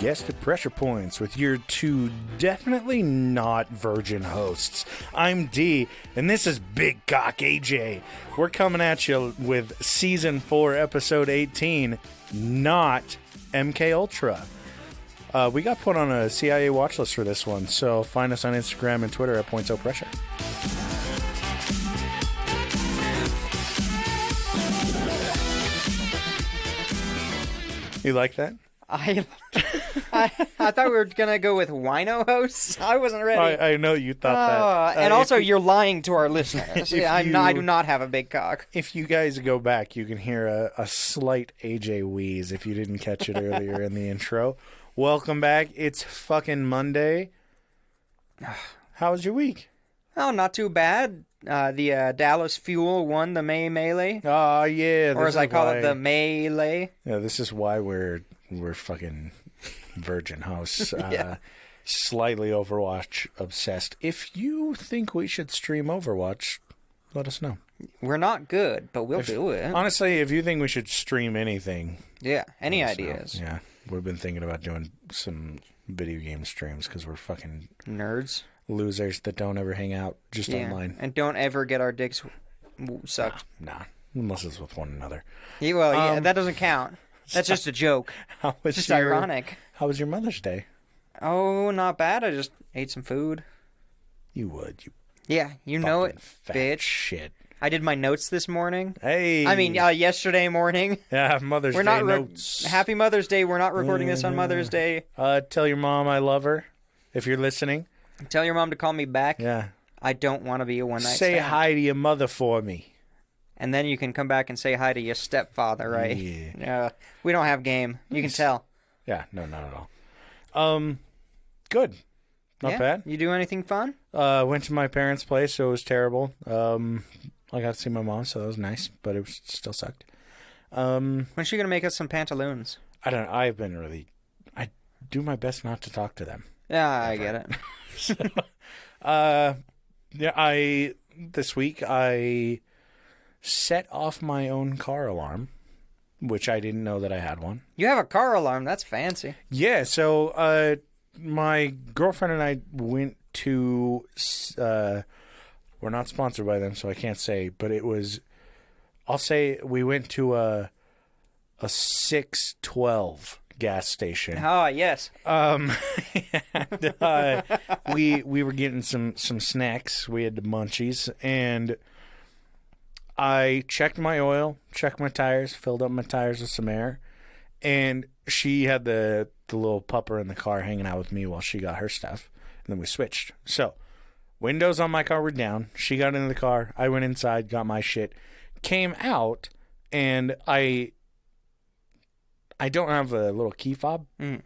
Guest at Pressure Points with your two definitely not virgin hosts. I'm D, and this is Big Cock AJ. We're coming at you with Season 4, Episode 18, not MK Ultra. We got put on a CIA watch list for this one, so find us on Instagram and Twitter at PointsOPressure. You like that? I thought we were going to go with wino hosts. I wasn't ready. I know you thought that. And also, you're lying to our listeners. I do not have a big cock. If you guys go back, you can hear a slight AJ wheeze if you didn't catch it earlier in the intro. Welcome back. It's fucking Monday. How was your week? Oh, not too bad. The Dallas Fuel won the May Melee. Oh, yeah. Or as I call it, the Melee. Yeah, this is why we're fucking virgin hosts. Yeah. Slightly Overwatch obsessed. If you think we should stream Overwatch, let us know. We're not good, but we'll do it. Honestly, if you think we should stream anything. Yeah, any ideas. Yeah, we've been thinking about doing some video game streams because we're fucking nerds. Losers that don't ever hang out just online. And don't ever get our dicks sucked. Nah, unless it's with one another. Yeah, well, that doesn't count. That's just a joke. It's just ironic. How was your Mother's Day? Oh, not bad. I just ate some food. You would. Yeah, you know it, fat bitch. Shit. I did my notes this morning. Hey. I mean, yesterday morning. Yeah, Mother's Day notes. Happy Mother's Day. We're not recording this on Mother's Day. Tell your mom I love her, if you're listening. Tell your mom to call me back. Yeah. I don't want to be a one-night stand. Say hi to your mother for me. And then you can come back and say hi to your stepfather, right? Yeah. We don't have game. You can tell. Yeah, no, not at all. Good. Not bad. You do anything fun? Went to my parents' place, so it was terrible. I got to see my mom, so that was nice, but it still sucked. When's she going to make us some pantaloons? I don't know. I've been I do my best not to talk to them. Yeah, I get it. So, this week I set off my own car alarm, which I didn't know that I had one. You have a car alarm. That's fancy. Yeah, so my girlfriend and I went to, we're not sponsored by them, so I can't say, but it was, I'll say we went to a 612 gas station. Oh, yes. And, we were getting some snacks. We had the munchies, and I checked my oil, checked my tires, filled up my tires with some air, and she had the little pupper in the car hanging out with me while she got her stuff, and then we switched. So, windows on my car were down. She got into the car. I went inside, got my shit, came out, and I don't have a little key fob, and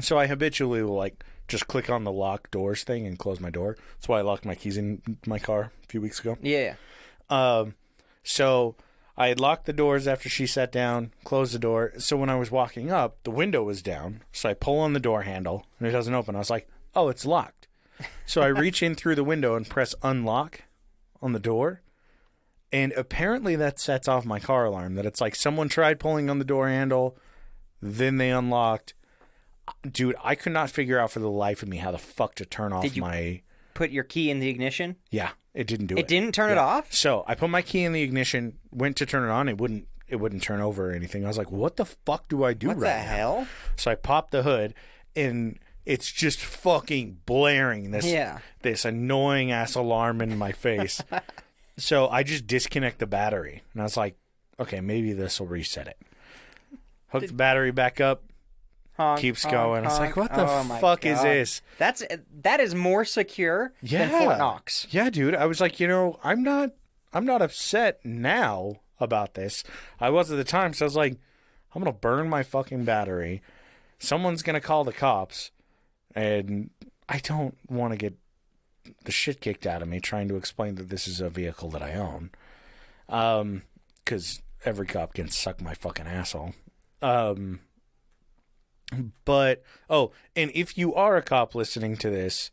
so I habitually will just click on the lock doors thing and close my door. That's why I locked my keys in my car a few weeks ago. Yeah. So I had locked the doors after she sat down, closed the door. So when I was walking up, the window was down. So I pull on the door handle, and it doesn't open. I was like, oh, it's locked. So I reach in through the window and press unlock on the door. And apparently that sets off my car alarm, that it's like someone tried pulling on the door handle, then they unlocked. Dude, I could not figure out for the life of me how the fuck to turn off Did you put your key in the ignition? Yeah, it didn't do it. It didn't turn it off? So I put my key in the ignition, went to turn it on. It wouldn't turn over or anything. I was like, what the fuck do I do right now? What the hell? So I popped the hood, and it's just fucking blaring this annoying ass alarm in my face. So I just disconnect the battery, and I was like, okay, maybe this will reset it. Hook the battery back up. Honk, keeps honk, going. Honk. It's like, what the fuck is this? That is more secure than Fort Knox. Yeah, dude. I was like, I'm not upset now about this. I was at the time, so I was like, I'm gonna burn my fucking battery. Someone's gonna call the cops, and I don't want to get the shit kicked out of me trying to explain that this is a vehicle that I own. Because every cop can suck my fucking asshole. But, and if you are a cop listening to this,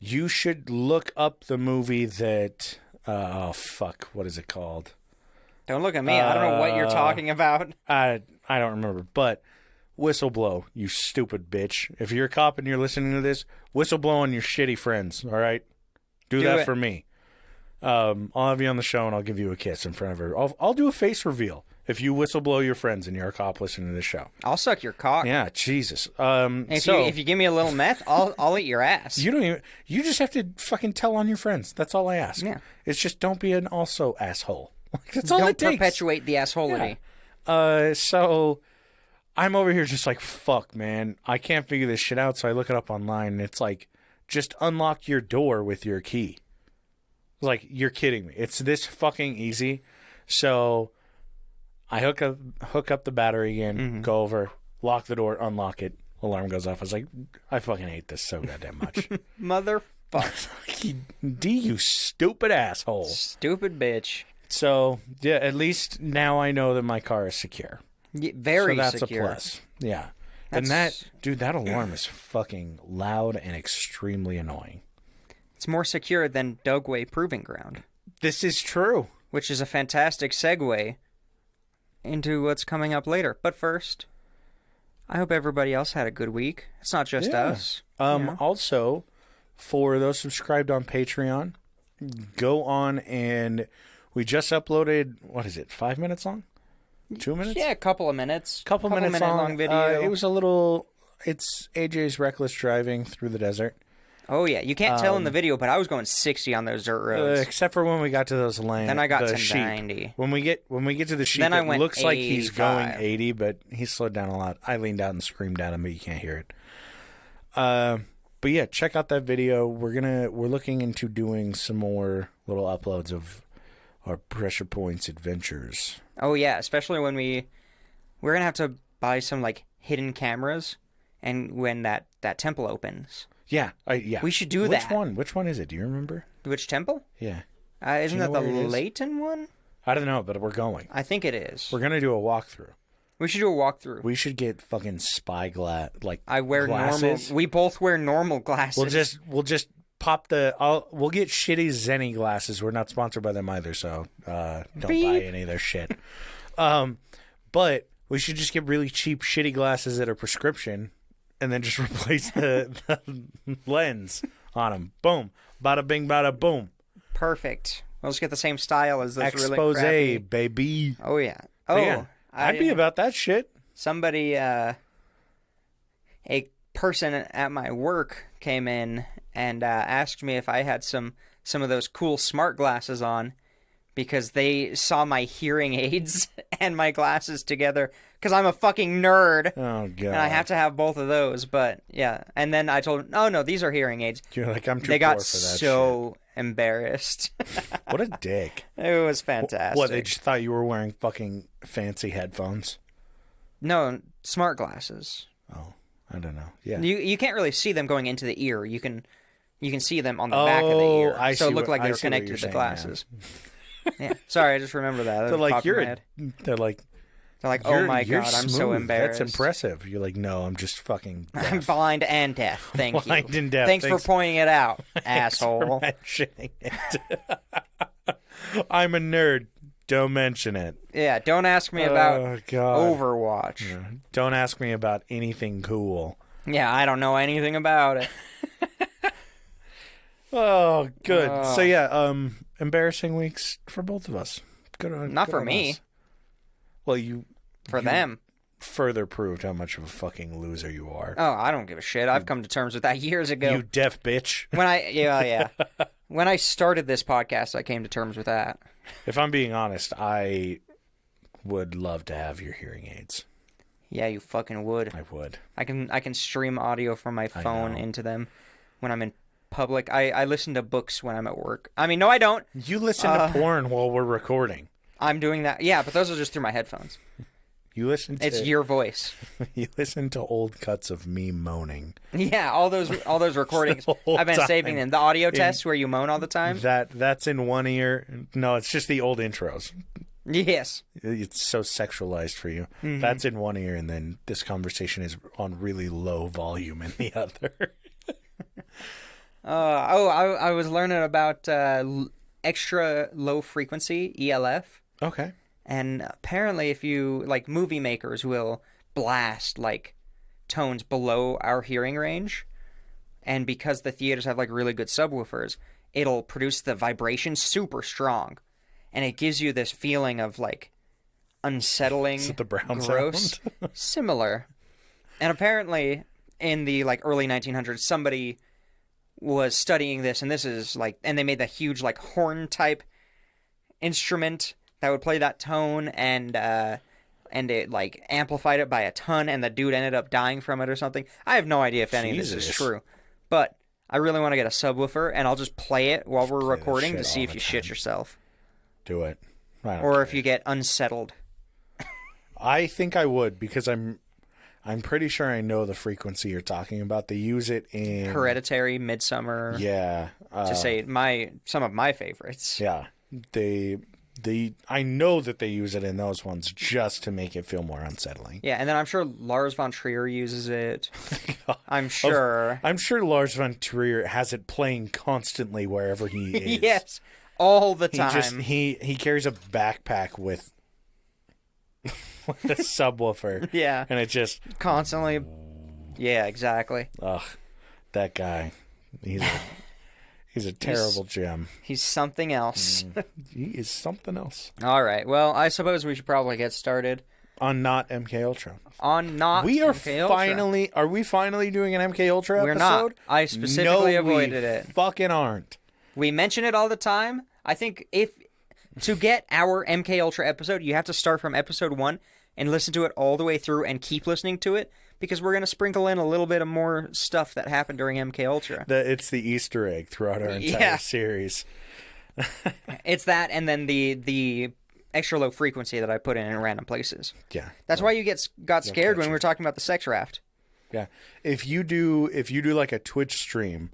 you should look up the movie that, what is it called? Don't look at me. I don't know what you're talking about. I don't remember, but whistleblow, you stupid bitch. If you're a cop and you're listening to this, whistleblow on your shitty friends, all right? Do that for me. I'll have you on the show and I'll give you a kiss in front of her. I'll do a face reveal if you whistleblow your friends and you're a cop listening to this show. I'll suck your cock. Yeah, Jesus. If you give me a little meth, I'll eat your ass. You just have to fucking tell on your friends. That's all I ask. Yeah. It's just don't be an also asshole. That's all Don't it takes. perpetuate the assholery. Yeah. So I'm over here just like, fuck, man. I can't figure this shit out. So I look it up online and it's like, just unlock your door with your key. Like, you're kidding me. It's this fucking easy. So I hook up the battery again, go over, lock the door, unlock it. Alarm goes off. I was like, I fucking hate this so goddamn much. Motherfucker. D, you stupid asshole. Stupid bitch. So, yeah, at least now I know that my car is secure. Yeah, very secure. So that's a plus. Yeah. And that alarm is fucking loud and extremely annoying. It's more secure than Dugway Proving Ground. This is true. Which is a fantastic segue into what's coming up later. But first, I hope everybody else had a good week. It's not just us. Also, for those subscribed on Patreon, go on and we just uploaded, 5 minutes long? 2 minutes? Yeah, a couple of minutes. Couple minute long video. It was it's AJ's reckless driving through the desert. Oh, yeah. You can't tell in the video, but I was going 60 on those dirt roads. Except for when we got to those lanes. Then I got to sheep. 90. When we get to the sheep, then I it went looks like 85. he's going 80, but he slowed down a lot. I leaned out and screamed at him, but you can't hear it. But yeah, check out that video. We're looking into doing some more little uploads of our Pressure Points adventures. Oh, yeah. Especially when we're going to have to buy some, like, hidden cameras and when that temple opens. Yeah, we should do that. Which one is it? Do you remember? Which temple? Yeah. Isn't that the Leighton one? I don't know, but we're going. I think it is. We're gonna do a walkthrough. We should do a walkthrough. We should get fucking spyglass I wear glasses. normal. We both wear normal glasses. We'll just pop we'll get shitty Zenny glasses. We're not sponsored by them either, so don't buy any of their shit. But we should just get really cheap shitty glasses that are prescription. And then just replace the lens on them. Boom. Bada bing, bada boom. Perfect. We'll just get the same style as those Expose, really crappy... baby. Oh, yeah. Oh, yeah. I'd be about that shit. Somebody, a person at my work came in and asked me if I had some of those cool smart glasses on because they saw my hearing aids and my glasses together because I'm a fucking nerd. Oh, God. And I have to have both of those, but yeah. And then I told them, oh, no, these are hearing aids. You're like, I'm too They poor got for that so embarrassed. What a dick. It was fantastic. What, they just thought you were wearing fucking fancy headphones? No, smart glasses. Oh, I don't know. Yeah. You can't really see them going into the ear. You can see them on the back of the ear. So it looked like they were connected to the glasses. Yeah. Sorry, I just remember that. They're like, oh my God, I'm so embarrassed. That's impressive. You're like, no, I'm just fucking deaf. I'm blind and deaf. Thank you. Blind and deaf. Thanks for pointing it out, asshole. Mentioning it. I'm a nerd. Don't mention it. Yeah, don't ask me about Overwatch. Yeah. Don't ask me about anything cool. Yeah, I don't know anything about it. Oh, good. So yeah, embarrassing weeks for both of us. Not for me. Well, for them. Further proved how much of a fucking loser you are. Oh, I don't give a shit. I've come to terms with that years ago. You deaf bitch. When I started this podcast, I came to terms with that. If I'm being honest, I would love to have your hearing aids. Yeah, you fucking would. I would. I can stream audio from my phone into them when I'm in public. I listen to books when I'm at work. I mean, no, I don't. You listen to porn while we're recording. I'm doing that. Yeah, but those are just through my headphones. You listen to... It's your voice. You listen to old cuts of me moaning. Yeah, all those recordings. I've been saving them. The audio tests where you moan all the time. That's in one ear. No, it's just the old intros. Yes. It's so sexualized for you. Mm-hmm. That's in one ear, and then this conversation is on really low volume in the other. I was learning about extra low frequency, ELF. Okay. And apparently if you, like, movie makers will blast like tones below our hearing range, and because the theaters have like really good subwoofers, it'll produce the vibration super strong, and it gives you this feeling of like unsettling, Is it the brown gross, sound? similar. And apparently, in the like early 1900s, somebody was studying this, and this is like, and they made the huge like horn type instrument that would play that tone, and it like amplified it by a ton, and the dude ended up dying from it or something. I have no idea if any of this is true, but I really want to get a subwoofer, and I'll just play it while we're recording to see if you shit yourself. Do it. Or if you get unsettled. I think I would, because I'm pretty sure I know the frequency you're talking about. They use it in Hereditary, Midsummer. Yeah. To say some of my favorites. Yeah. I know that they use it in those ones just to make it feel more unsettling. Yeah, and then I'm sure Lars von Trier uses it. I'm sure. I'm sure Lars von Trier has it playing constantly wherever he is. Yes, all the time. He carries a backpack with a subwoofer. Yeah. And it just constantly. Yeah, exactly. Ugh, that guy. He's a terrible gem. He's something else. He is something else. All right. Well, I suppose we should probably get started on not MK Ultra. On not we are MK finally. Are we finally doing an MK Ultra episode? We're not. I specifically avoided it. Fucking aren't. We mention it all the time. I think to get our MK Ultra episode, you have to start from episode 1 and listen to it all the way through and keep listening to it, because we're going to sprinkle in a little bit of more stuff that happened during MK Ultra. It's the Easter egg throughout our entire series. It's that, and then the extra low frequency that I put in random places. Yeah. That's why you got scared when we were talking about the sex raft. Yeah. If you do like a Twitch stream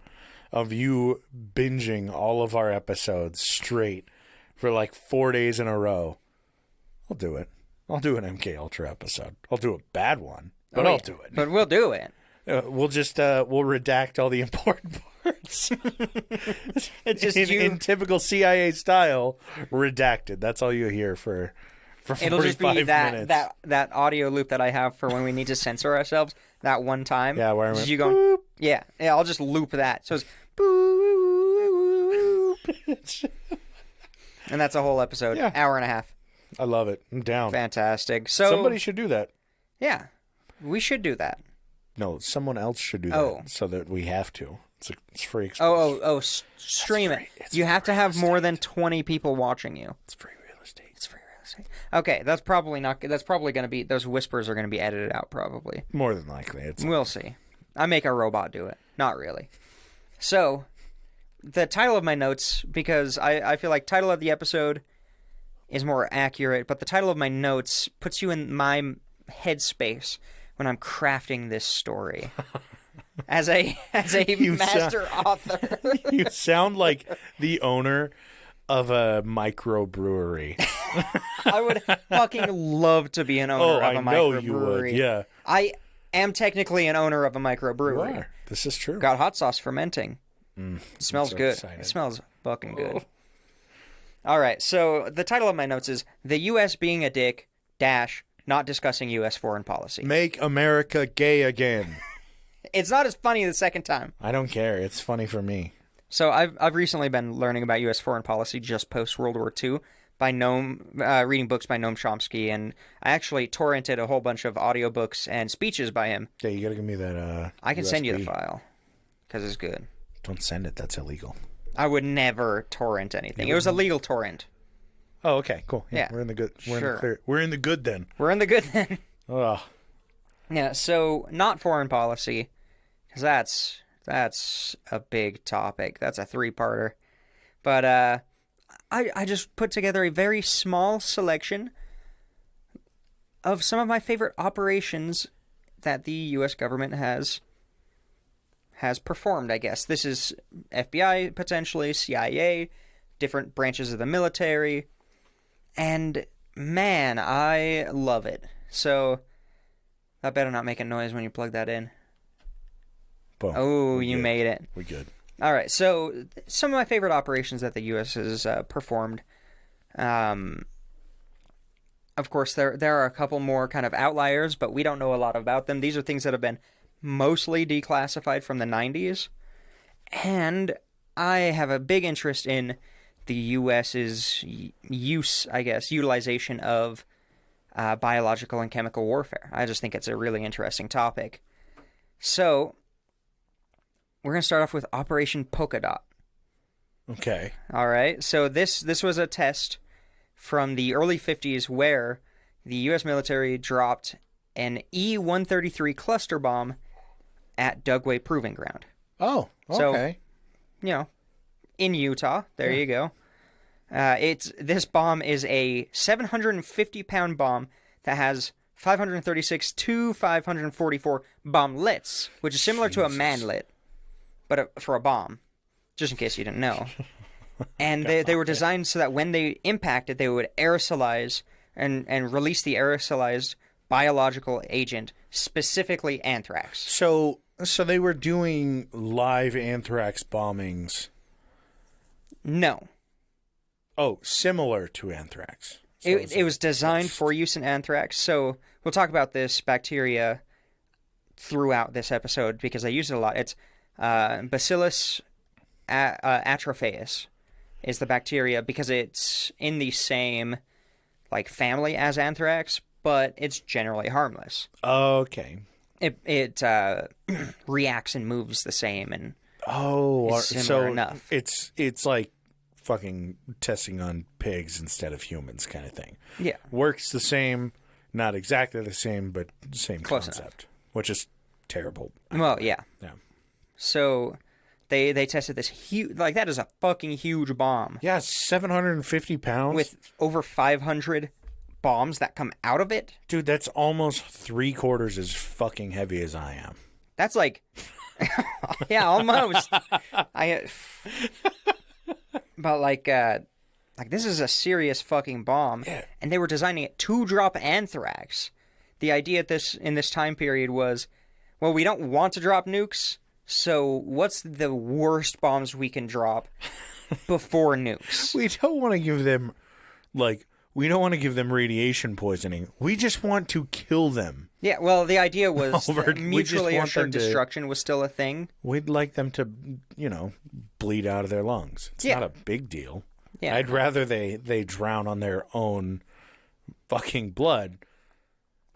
of you binging all of our episodes straight for like 4 days in a row, I'll do it. I'll do an MK Ultra episode. I'll do a bad one, but I'll do it. But we'll do it. We'll just we'll redact all the important parts. It's just in typical CIA style, redacted. That's all you hear for 45 It'll just be minutes. that audio loop that I have for when we need to censor ourselves that one time. Yeah, where I went, you go. Yeah, I'll just loop that. So it's boop, and that's a whole episode, hour and a half. I love it. I'm down. Fantastic. So somebody should do that. Yeah, we should do that. No, someone else should do that so that we have to. It's free exposure. Stream it. You have to have more than 20 people watching you. It's free real estate. Okay, that's probably going to be, those whispers are going to be edited out probably. More than likely. We'll see. I make a robot do it. Not really. So, the title of my notes, because I feel like title of the episode is more accurate, but the title of my notes puts you in my headspace when I'm crafting this story. As a master author. You sound like the owner of a microbrewery. I would fucking love to be an owner of a microbrewery. I know you would, yeah. I am technically an owner of a microbrewery. You are. This is true. Got hot sauce fermenting. It smells good. Excited. It smells fucking good. All right, so the title of my notes is The U.S. Being a Dick, not discussing U.S. foreign policy. Make America gay again. It's not as funny the second time. I don't care. It's funny for me. So I've recently been learning about U.S. foreign policy just post World War II by reading books by Noam Chomsky, and I actually torrented a whole bunch of audiobooks and speeches by him. Yeah, you gotta give me that. I can send you the file because it's good. Don't send it. That's illegal. I would never torrent anything. It was a legal torrent. Oh, okay, cool. Yeah. We're in the good. We're in the good then. We're in the good then. Oh. Yeah. So not foreign policy, because that's a big topic. That's a 3-parter. But I just put together a very small selection of some of my favorite operations that the U.S. government has performed, I guess. This is FBI, potentially, CIA, different branches of the military, and man, I love it. So, that better not make a noise when you plug that in. Boom. Oh, you made it. We're good. All right, so some of my favorite operations that the U.S. has performed. I Of course, there are a couple more kind of outliers, but we don't know a lot about them. These are things that have been mostly declassified from the 90s. And I have a big interest in the U.S.'s utilization of biological and chemical warfare. I just think it's a really interesting topic. So, we're going to start off with Operation Polka Dot. Okay. All right. So this was a test from the early 50s where the U.S. military dropped an E-133 cluster bomb at Dugway Proving Ground. Oh, okay. So, in Utah. There you go. This bomb is a 750-pound bomb that has 536 to 544 bomblets, which is similar to a manlet, but for a bomb, just in case you didn't know. And they were designed so that when they impacted, they would aerosolize and release the aerosolized biological agent, specifically anthrax. So they were doing live anthrax bombings. No. Oh, similar to anthrax. So It was designed for use in anthrax. So we'll talk about this bacteria throughout this episode because I use it a lot. It's Bacillus Atrophaeus is the bacteria because it's in the same family as anthrax, but it's generally harmless. Okay. It reacts and moves the same and is similar so enough. It's like fucking testing on pigs instead of humans kind of thing. Yeah. Works the same, not exactly the same, but same Close concept, which is terrible. Well, yeah. Yeah. So they tested this huge, that is a fucking huge bomb. Yeah, 750 pounds. With over 500 bombs that come out of it. Dude, that's almost 3/4 as fucking heavy as I am. That's yeah, almost. But this is a serious fucking bomb. Yeah. And they were designing it to drop anthrax. The idea in this time period was, well, we don't want to drop nukes, so what's the worst bombs we can drop before nukes? We don't want to give them radiation poisoning. We just want to kill them. Yeah, well, the idea was that mutually want assured them to- destruction was still a thing. We'd like them to, bleed out of their lungs. It's not a big deal. Yeah. I'd rather they drown on their own fucking blood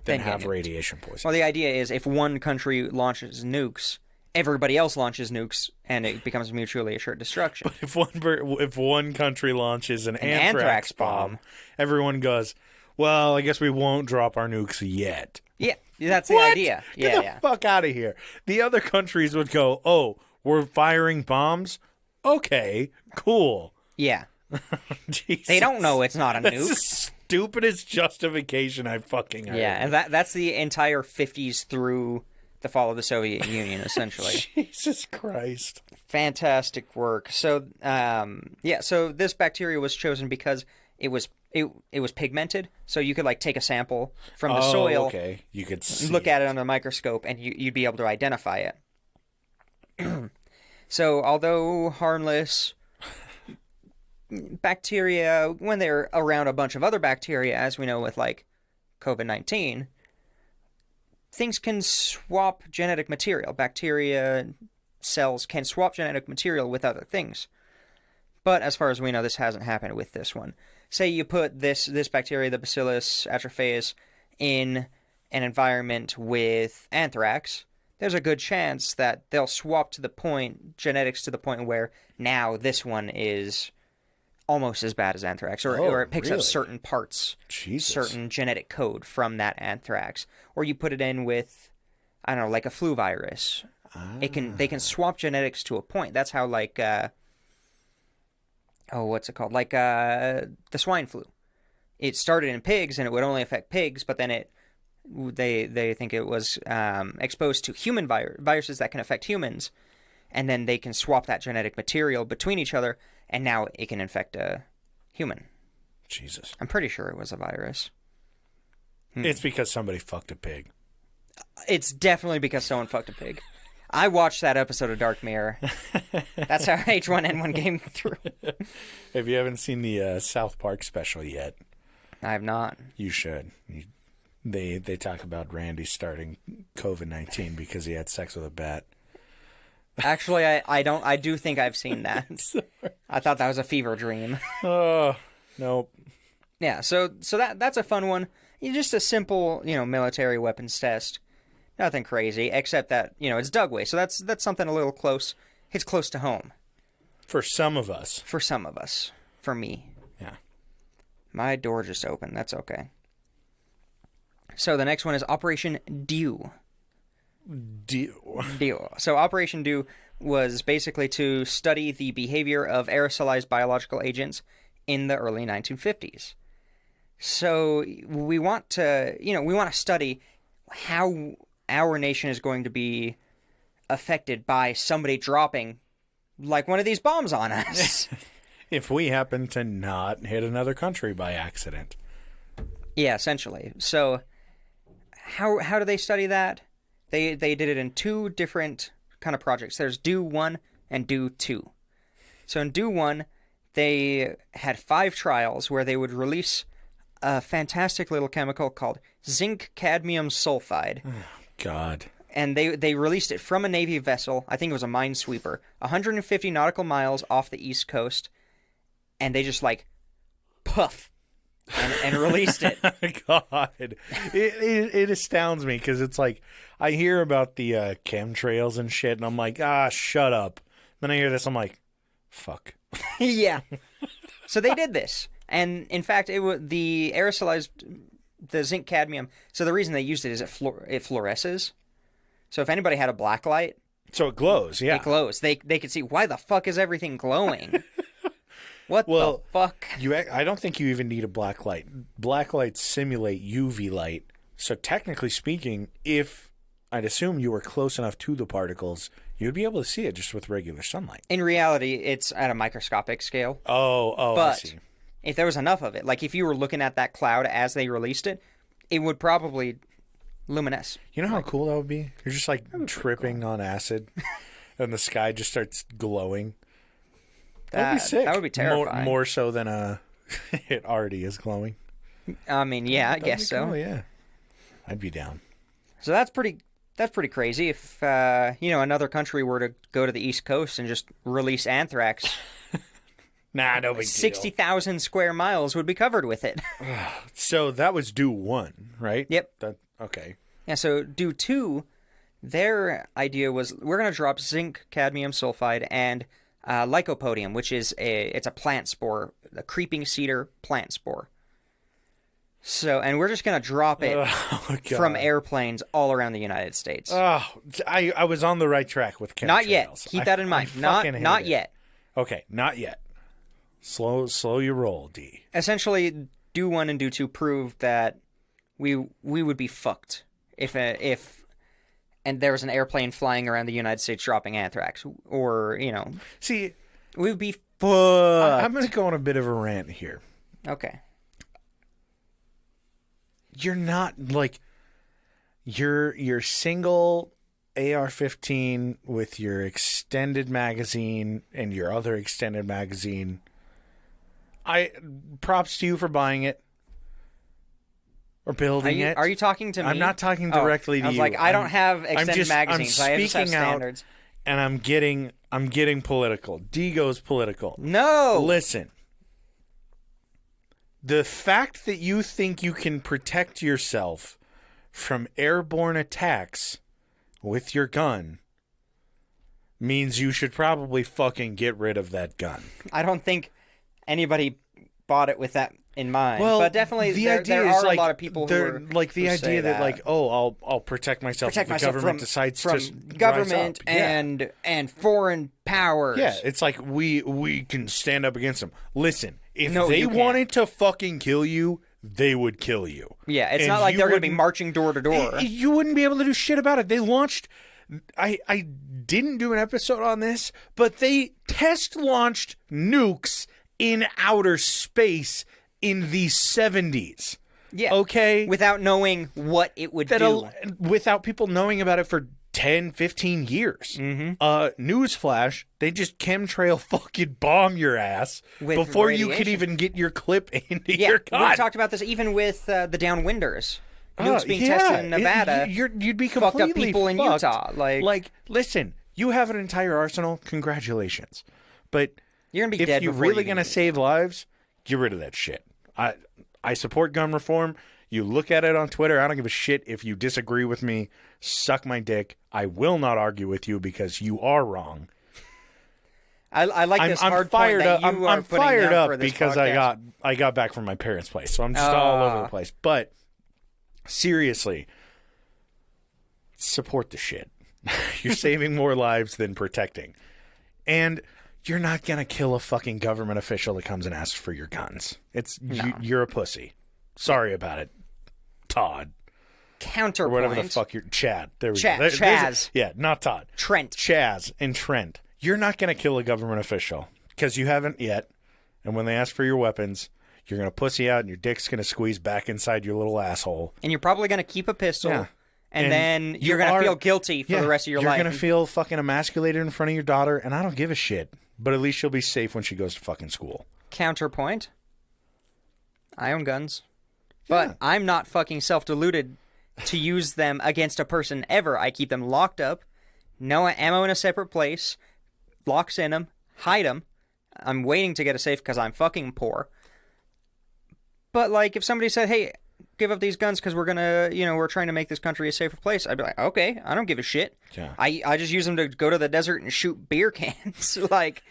than Then get have nuked. Radiation poisoning. Well, the idea is if one country launches nukes, everybody else launches nukes, and it becomes mutually assured destruction. If one country launches an anthrax bomb, everyone goes, well, I guess we won't drop our nukes yet. Yeah, that's the What? idea. Get the fuck out of here. The other countries would go, oh, we're firing bombs? Okay, cool. Yeah. Jesus. They don't know it's not a That's nuke. the stupidest justification I fucking heard. Yeah, and that's the entire 50s through the fall of the Soviet Union, essentially. Jesus Christ. Fantastic work. So, so this bacteria was chosen because it was pigmented, so you could take a sample from the soil. Okay. You could see look at it under a microscope, and you'd be able to identify it. So, although harmless, bacteria, when they're around a bunch of other bacteria, as we know with COVID-19, things can swap genetic material. Bacteria cells can swap genetic material with other things. But as far as we know, this hasn't happened with this one. Say you put this bacteria, the Bacillus Atrophaeus, in an environment with anthrax, there's a good chance that they'll swap genetics to the point where now this one is almost as bad as anthrax, or it picks up certain parts, certain genetic code from that anthrax. Or you put it in with, I don't know, like a flu virus. They can swap genetics to a point. That's how what's it called? The swine flu. It started in pigs and it would only affect pigs, but then they think it was exposed to human viruses that can affect humans, and then they can swap that genetic material between each other, and now it can infect a human. Jesus. I'm pretty sure it was a virus. It's because somebody fucked a pig. It's definitely because someone fucked a pig. I watched that episode of Dark Mirror. That's how H1N1 came through. If you haven't seen the South Park special yet, I have not. You should. They talk about Randy starting COVID-19 because he had sex with a bat. Actually, I do think I've seen that. I thought that was a fever dream. Oh, nope. Yeah, so that's a fun one. Just a simple, military weapons test. Nothing crazy, except that, it's Dugway, so that's something a little close. It's close to home. For some of us. For some of us. For me. Yeah. My door just opened. That's okay. So the next one is Operation Dew. Dew. So Operation Dew was basically to study the behavior of aerosolized biological agents in the early 1950s. So we want to study how our nation is going to be affected by somebody dropping like one of these bombs on us. If we happen to not hit another country by accident. Yeah, essentially. So how do they study that? They did it in two different kind of projects. There's Do 1 and Do 2. So in Do 1, they had 5 trials where they would release a fantastic little chemical called zinc cadmium sulfide. Oh, God. And they released it from a Navy vessel. I think it was a minesweeper. 150 nautical miles off the East Coast. And they just puff and released it. God. It astounds me because it's like I hear about the chemtrails and shit and I'm like, shut up. Then I hear this, I'm like, fuck. Yeah. So they did this. And in fact, it was the aerosolized, the zinc cadmium. So the reason they used it is it fluoresces. So if anybody had a black light. So it glows, yeah. It glows. They could see, why the fuck is everything glowing? What the fuck? I don't think you even need a black light. Black lights simulate UV light. So technically speaking, if I'd assume you were close enough to the particles, you'd be able to see it just with regular sunlight. In reality, it's at a microscopic scale. Oh, but I see. If there was enough of it, like if you were looking at that cloud as they released it, it would probably luminesce. You know how cool that would be? You're just tripping on acid and the sky just starts glowing. That'd be sick. That would be terrifying. More so than it already is glowing. I mean, yeah, I guess so. Cool, yeah. I'd be down. So that's pretty crazy. If another country were to go to the East Coast and just release anthrax, nah, no big deal. 60,000 square miles would be covered with it. So that was Do 1, right? Yep. Okay. Yeah. So Do 2, their idea was we're going to drop zinc cadmium sulfide and lycopodium, which is it's a plant spore, a creeping cedar plant spore. So, and we're just going to drop it from airplanes all around the United States. Oh, I was on the right track with chemtrails. Not yet. Keep that in mind. Not yet. Okay, not yet. Slow your roll, D. Essentially, Do 1 and Do 2 proved that we would be fucked if and there was an airplane flying around the United States dropping anthrax, or See, we would be fucked. I'm going to go on a bit of a rant here. Okay. You're not your single AR-15 with your extended magazine and your other extended magazine. Props to you for buying it or building it. Are you talking to me? I'm not talking directly to you. I was like, I don't have extended magazines. I just have standards. And I'm getting political. D goes political. No. Listen. The fact that you think you can protect yourself from airborne attacks with your gun means you should probably fucking get rid of that gun. I don't think anybody bought it with that in mind. Well, but definitely there are a lot of people who are the idea that I'll protect myself if the government decides from to government rise up. and foreign powers. Yeah, it's like we can stand up against them. Listen, if No, they wanted to fucking kill you, they would kill you. Yeah, it's not like they're going to be marching door to door. You wouldn't be able to do shit about it. They launched. I didn't do an episode on this, but they test launched nukes in outer space in the 70s. Yeah. Okay? Without knowing what it would do. Without people knowing about it for 10, 15 years. Mm-hmm. Newsflash, they just chemtrail fucking bomb your ass With before you radiation. could even get your clip into Yeah, your gun. we talked about this even with the downwinders. Nukes being tested in Nevada. You'd be fucked completely up people in fucked. Utah. Listen, you have an entire arsenal. Congratulations. But you're gonna be if dead you're before really you going to save lives, get rid of that shit. I support gun reform. You look at it on Twitter. I don't give a shit if you disagree with me. Suck my dick. I will not argue with you because you are wrong. I like this hard point that you are I'm putting fired down up for this because podcast. I got back from my parents' place, so I'm just all over the place. But seriously, support the shit. You're saving more lives than protecting, and you're not gonna kill a fucking government official that comes and asks for your guns. You're a pussy. Sorry about it, Todd. Counterpoint. Or whatever the fuck you're... Chad. There we go. Chaz. Yeah, not Todd. Trent. Chaz and Trent. You're not going to kill a government official because you haven't yet. And when they ask for your weapons, you're going to pussy out and your dick's going to squeeze back inside your little asshole. And you're probably going to keep a pistol. Yeah. And then you're going to feel guilty for the rest of your life. You're going to feel fucking emasculated in front of your daughter, and I don't give a shit. But at least she'll be safe when she goes to fucking school. Counterpoint. I own guns. But I'm not fucking self-deluded to use them against a person ever. I keep them locked up, no ammo in a separate place, locks in them, hide them. I'm waiting to get a safe because I'm fucking poor. But, like, if somebody said, hey, give up these guns because we're gonna, we're trying to make this country a safer place, I'd be like, okay, I don't give a shit. Yeah. I just use them to go to the desert and shoot beer cans. Like,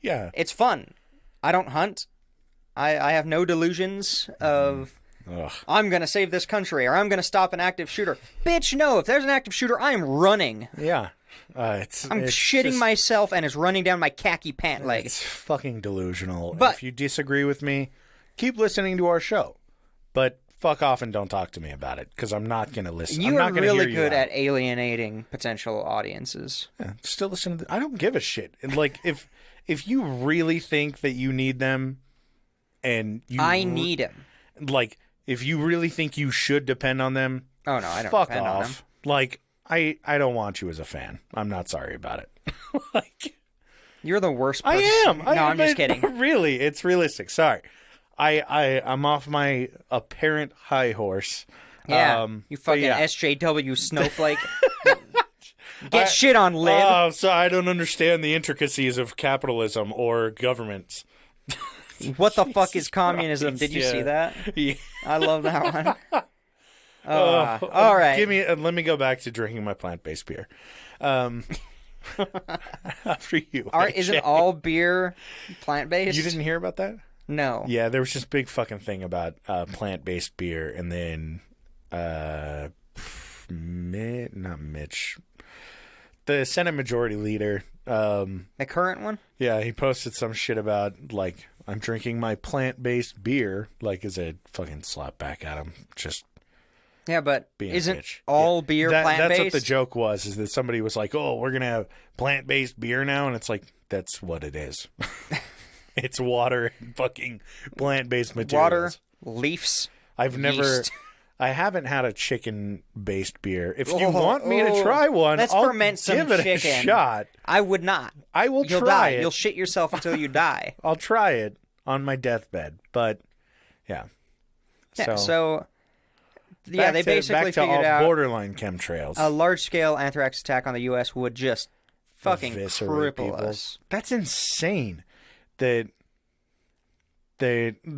Yeah. it's fun. I don't hunt. I have no delusions of... Ugh. I'm going to save this country, or I'm going to stop an active shooter. Bitch, no. If there's an active shooter, I am running. Yeah. I'm It's shitting just, myself, and it's running down my khaki pant leg. It's fucking delusional. But if you disagree with me, keep listening to our show. But fuck off and don't talk to me about it, because I'm not going to listen. You I'm are not gonna really hear you good out. at alienating potential audiences. Yeah, still listen to I don't give a shit. And like, if you really think that you need them, and you... I need him. Like... If you really think you should depend on them, Oh, no, I don't fuck depend on them. off. Like, I don't want you as a fan. I'm not sorry about it. Like, You're the worst person. I am. No, I'm just kidding. Really, it's realistic. Sorry. I'm off my apparent high horse. Yeah, you but fucking yeah. SJW snowflake. Get shit on, Lib. Oh, so I don't understand the intricacies of capitalism or governments. What the fuck is communism? Christ, Did you yeah. see that? Yeah. I love that one. All right. Let me go back to drinking my plant-based beer. After you. Isn't all beer plant-based? You didn't hear about that? No. Yeah, there was this big fucking thing about plant-based beer, and then not Mitch, the Senate Majority Leader. The current one? Yeah, he posted some shit about, like, I'm drinking my plant-based beer, like, as a fucking slap back at him. Just Yeah, but being a isn't bitch. all beer plant-based? That's what the joke was, is that somebody was like, oh, we're going to have plant-based beer now, and it's like, that's what it is. It's water and fucking plant-based materials. Water, leaves, I haven't had a chicken-based beer. If you want me to try one, let's I'll ferment some give it chicken. a shot. I would not. I will You'll try die. it. You'll shit yourself until you die. I'll try it on my deathbed. But, yeah. So they basically back to figured all out borderline chemtrails. a large-scale anthrax attack on the U.S. would just fucking Eviscerate cripple people. us. That's insane.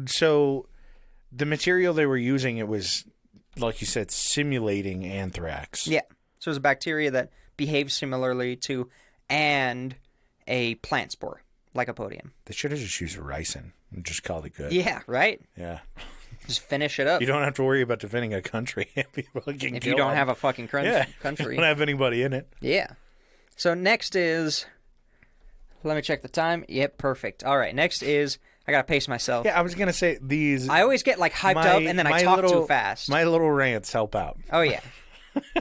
So the material they were using, it was, like you said, simulating anthrax. Yeah. So it's a bacteria that behaves similarly to and a plant spore, lycopodium. They should have just used ricin and just called it good. Yeah, right? Yeah. Just finish it up. You don't have to worry about defending a country if If you don't have a fucking country. You don't have anybody in it. Yeah. So next is... Let me check the time. Yep, perfect. All right, next is... I gotta pace myself. Yeah, I was going to say these... I always get, like, hyped up, and then I talk too fast. My little rants help out. Oh, yeah.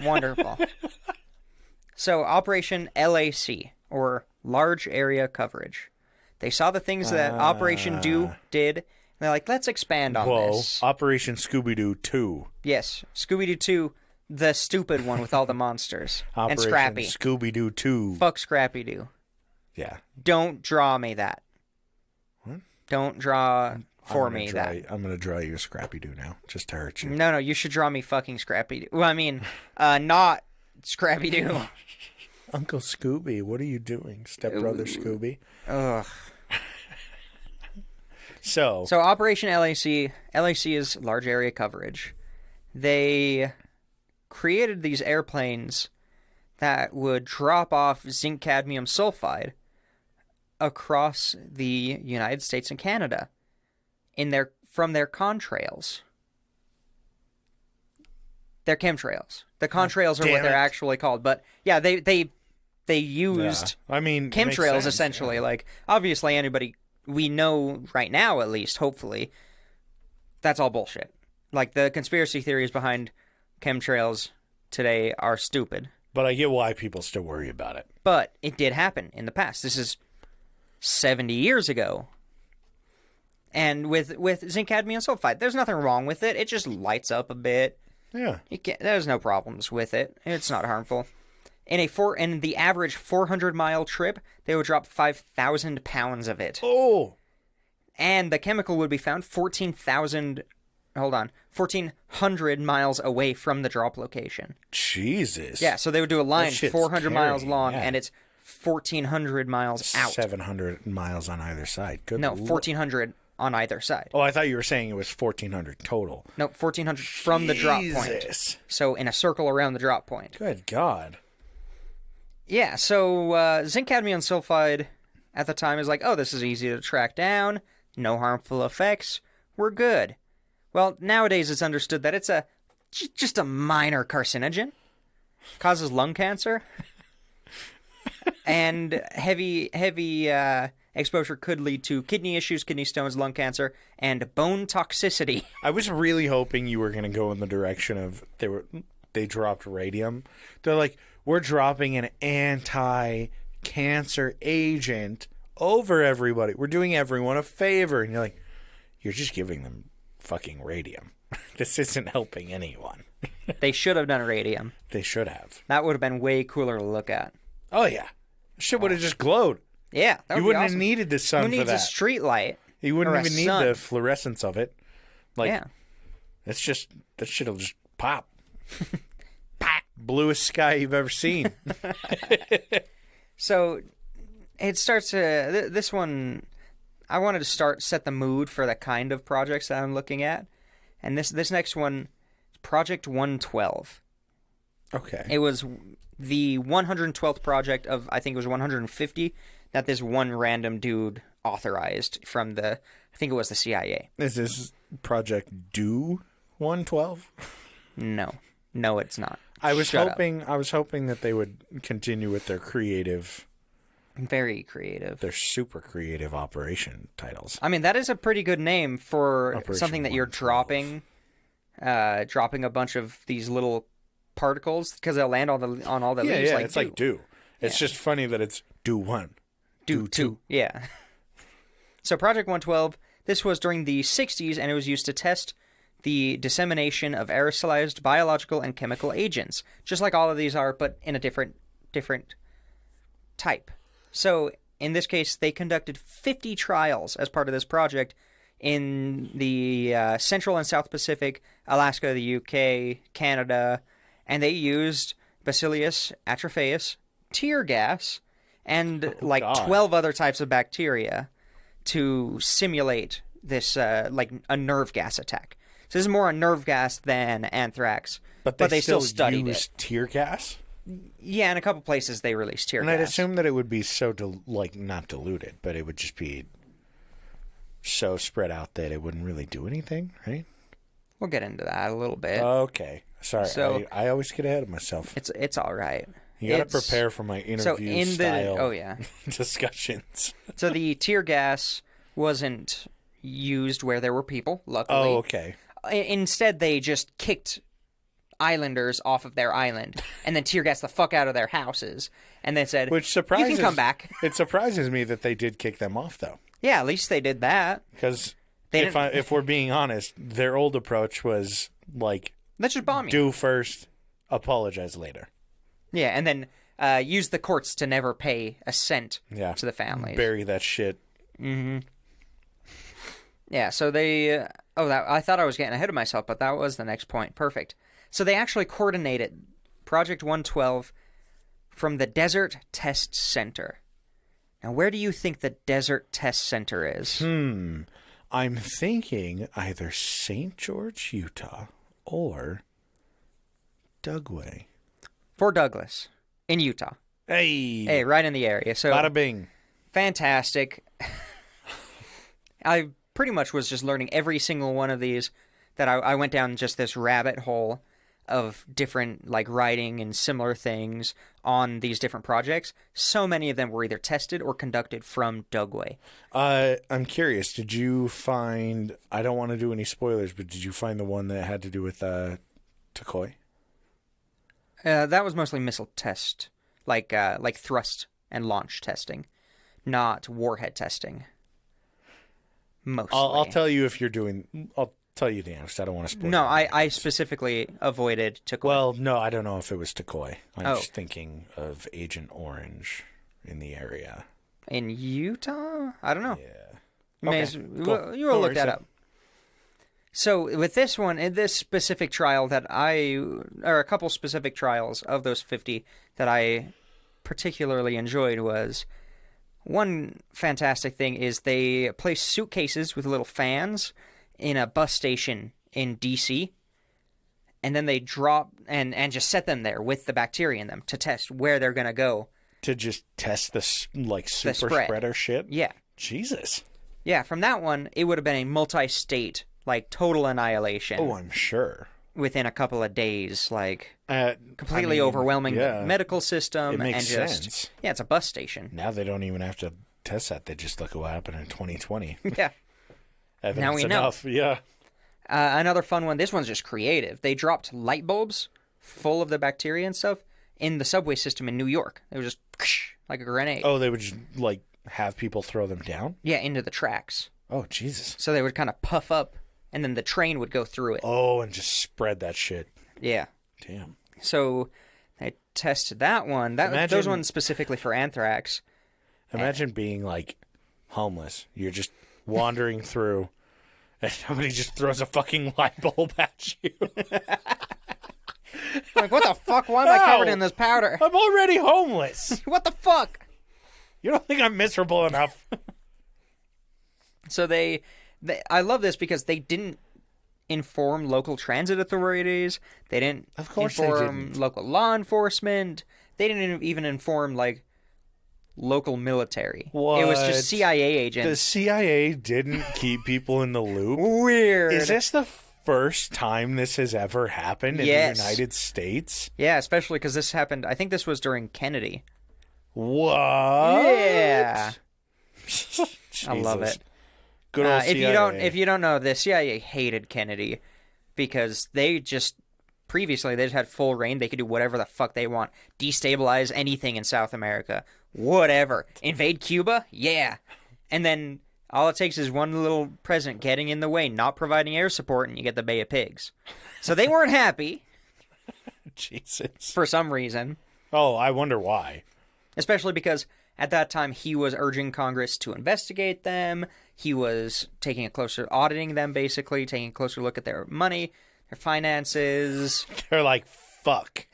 Wonderful. So, Operation LAC, or Large Area Coverage. They saw the things that Operation did, and they're like, let's expand on this. Operation Scooby-Doo 2. Yes, Scooby-Doo 2, the stupid one with all the monsters. And Operation Scrappy. Scooby-Doo 2. Fuck Scrappy-Doo. Yeah. Don't draw me that. What? Don't draw for me that. I'm going to draw you a Scrappy-Doo now, just to hurt you. No, you should draw me fucking Scrappy-Doo. Well, I mean, not Scrappy-Doo. Uncle Scooby, what are you doing? Stepbrother Scooby? Ugh. So Operation LAC is large area coverage. They created these airplanes that would drop off zinc cadmium sulfide across the United States and Canada from their contrails. Their chemtrails. The contrails are what they're actually called. But yeah, they used chemtrails essentially. Yeah. Like, obviously anybody we know right now, at least, hopefully, that's all bullshit. Like, the conspiracy theories behind chemtrails today are stupid. But I get why people still worry about it. But it did happen in the past. This is 70 years ago. And with zinc cadmium sulfide, there's nothing wrong with it. It just lights up a bit. Yeah. There's no problems with it. It's not harmful. In the average 400-mile trip, they would drop 5,000 pounds of it. Oh! And the chemical would be found 1,400 miles away from the drop location. Jesus. Yeah, so they would do a line 400 miles long, and it's 1,400 miles out. 700 miles on either side. Good No, 1,400 on either side. Oh, I thought you were saying it was 1,400 total. No, 1,400 from the drop point. So in a circle around the drop point. Good God. Yeah, so zinc cadmium sulfide at the time is like, oh, this is easy to track down, no harmful effects, we're good. Well, nowadays it's understood that it's just a minor carcinogen, causes lung cancer, and heavy exposure could lead to kidney issues, kidney stones, lung cancer, and bone toxicity. I was really hoping you were going to go in the direction of they dropped radium. They're like, we're dropping an anti-cancer agent over everybody. We're doing everyone a favor. And you're like, you're just giving them fucking radium. This isn't helping anyone. They should have done radium. They should have. That would have been way cooler to look at. Oh, yeah. Shit would have just glowed. Yeah, that would You wouldn't be awesome. have needed the sun for that. Who needs a street light? You wouldn't even need sun? the fluorescence of it. Like, yeah. That shit'll just pop. Pop. Bluest sky you've ever seen. So it starts to... This one, I wanted to set the mood for the kind of projects that I'm looking at. And this next one, Project 112. Okay. It was the 112th project of, I think it was 150, that this one random dude authorized from I think it was the CIA. Is this Project Do 112? No, it's not. I was hoping that they would continue with their creative, very creative, their super creative operation titles. I mean, that is a pretty good name for Operation something that you're dropping a bunch of these little particles because they'll land on all the leaves. Yeah, like it's like Do. It's just funny that it's Do 1, Do 2. Yeah. So Project 112, this was during the 60s, and it was used to test the dissemination of aerosolized biological and chemical agents, just like all of these are, but in a different type. So in this case, they conducted 50 trials as part of this project in the Central and South Pacific, Alaska, the UK, Canada, and they used Bacillus Atrophaeus, tear gas, and 12 other types of bacteria to simulate this, like a nerve gas attack. So this is more a nerve gas than anthrax, but they still studied it. Tear gas? Yeah, in a couple places they released tear gas. And I'd assume that it would be so, not diluted, but it would just be so spread out that it wouldn't really do anything, right? We'll get into that a little bit. Okay. Sorry, So, I always get ahead of myself. It's all right. You got to prepare for my interview style discussions. So the tear gas wasn't used where there were people, luckily. Oh, okay. Instead, they just kicked islanders off of their island and then tear gassed the fuck out of their houses and then said, Which surprises, you can come back. It surprises me that they did kick them off, though. Yeah, at least they did that. Because if we're being honest, their old approach was like, let's just bomb you. Do first, apologize later. Yeah, and then use the courts to never pay a cent to the families. Bury that shit. Mm-hmm. Yeah, so they... I thought I was getting ahead of myself, but that was the next point. Perfect. So they actually coordinated Project 112 from the Desert Test Center. Now, where do you think the Desert Test Center is? I'm thinking either St. George, Utah, or Dugway. Fort Douglas, in Utah. Hey, right in the area. So, bada bing. Fantastic. I pretty much was just learning every single one of these that I went down just this rabbit hole of different, like, writing and similar things on these different projects. So many of them were either tested or conducted from Dugway. I'm curious, did you find, I don't want to do any spoilers, but did you find the one that had to do with Tukoi? That was mostly missile test, like thrust and launch testing, not warhead testing. Mostly. I'll tell you if you're doing... I'll tell you the answer. I don't want to spoil. No, I specifically avoided Tukoi. Well, no, I don't know if it was Tukoi. I'm just thinking of Agent Orange in the area. In Utah? I don't know. Yeah. You will look that up. So with this one, in this specific trial or a couple specific trials of those 50 that I particularly enjoyed was... One fantastic thing is they place suitcases with little fans in a bus station in D.C., and then they drop and just set them there with the bacteria in them to test where they're going to go. To just test the super spreader shit? Yeah. Jesus. Yeah, from that one, it would have been a multi-state, like, total annihilation. Oh, I'm sure. Within a couple of days, like, completely overwhelming the medical system. It makes and sense. Yeah, it's a bus station. Now they don't even have to test that. They just look at what happened in 2020. Yeah. Now we know. Yeah. Another fun one. This one's just creative. They dropped light bulbs full of the bacteria and stuff in the subway system in New York. It was just like a grenade. Oh, they would just, like, have people throw them down? Yeah, into the tracks. Oh, Jesus. So they would kind of puff up, and then the train would go through it. Oh, and just spread that shit. Yeah. Damn. So they tested that one. Those ones specifically for anthrax. Imagine being, like, homeless. You're just wandering through, and somebody just throws a fucking light bulb at you. Like, what the fuck? Why am I covered in this powder? I'm already homeless. What the fuck? You don't think I'm miserable enough? So I love this because they didn't inform local transit authorities. They didn't inform local law enforcement. They didn't even inform, like, local military. What? It was just CIA agents. The CIA didn't keep people in the loop? Weird. Is this the first time this has ever happened in the United States? Yeah, especially because this happened, I think this was during Kennedy. What? Yeah. I love it. Good old CIA. If you don't know, the CIA hated Kennedy because they just previously they just had full reign. They could do whatever the fuck they want, destabilize anything in South America, whatever. Invade Cuba, yeah. And then all it takes is one little president getting in the way, not providing air support, and you get the Bay of Pigs. So they weren't happy. Jesus. For some reason. Oh, I wonder why. Especially because at that time he was urging Congress to investigate them. He was auditing them, basically, taking a closer look at their money, their finances. They're like, fuck.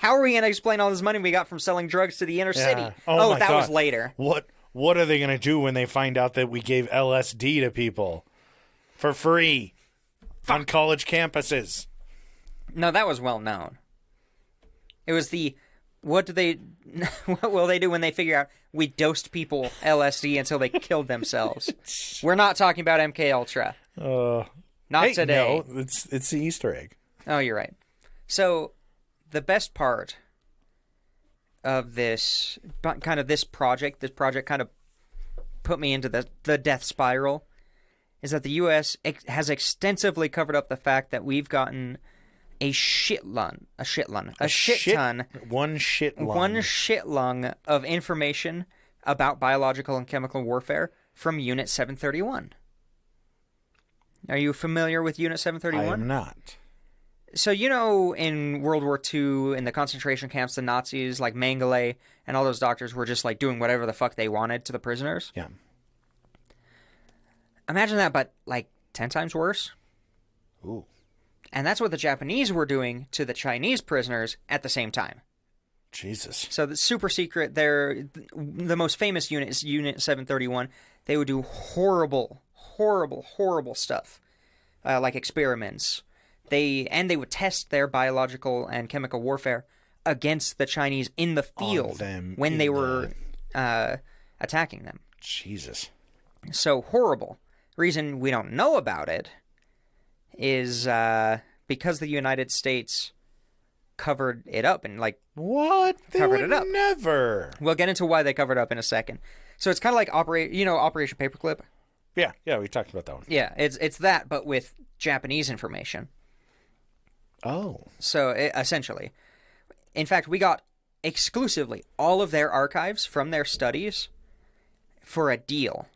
How are we going to explain all this money we got from selling drugs to the inner city? Oh my that God. Was later. What are they going to do when they find out that we gave LSD to people for free on college campuses? No, that was well known. It was what will they do when they figure out we dosed people LSD until they killed themselves? We're not talking about MK Ultra. Not today. No, it's the Easter egg. Oh, you're right. So, the best part of this project kind of put me into the death spiral, is that the U.S. has extensively covered up the fact that we've gotten one shit lung of information about biological and chemical warfare from Unit 731. Are you familiar with Unit 731? I am not. So, in World War II, in the concentration camps, the Nazis, like Mengele and all those doctors were just, like, doing whatever the fuck they wanted to the prisoners? Yeah. Imagine that, but, like, 10 times worse. Ooh. And that's what the Japanese were doing to the Chinese prisoners at the same time. Jesus. So the super secret, the most famous unit is Unit 731. They would do horrible, horrible, horrible stuff, like experiments. They would test their biological and chemical warfare against the Chinese in the field when they were attacking them. Jesus. So horrible. Reason we don't know about it is because the United States covered it up and what? They covered would it up. Never. We'll get into why they covered up in a second. So it's kind of like Operation Paperclip. Yeah, we talked about that one. Yeah, it's that, but with Japanese information. Oh. So essentially, in fact, we got exclusively all of their archives from their studies for a deal.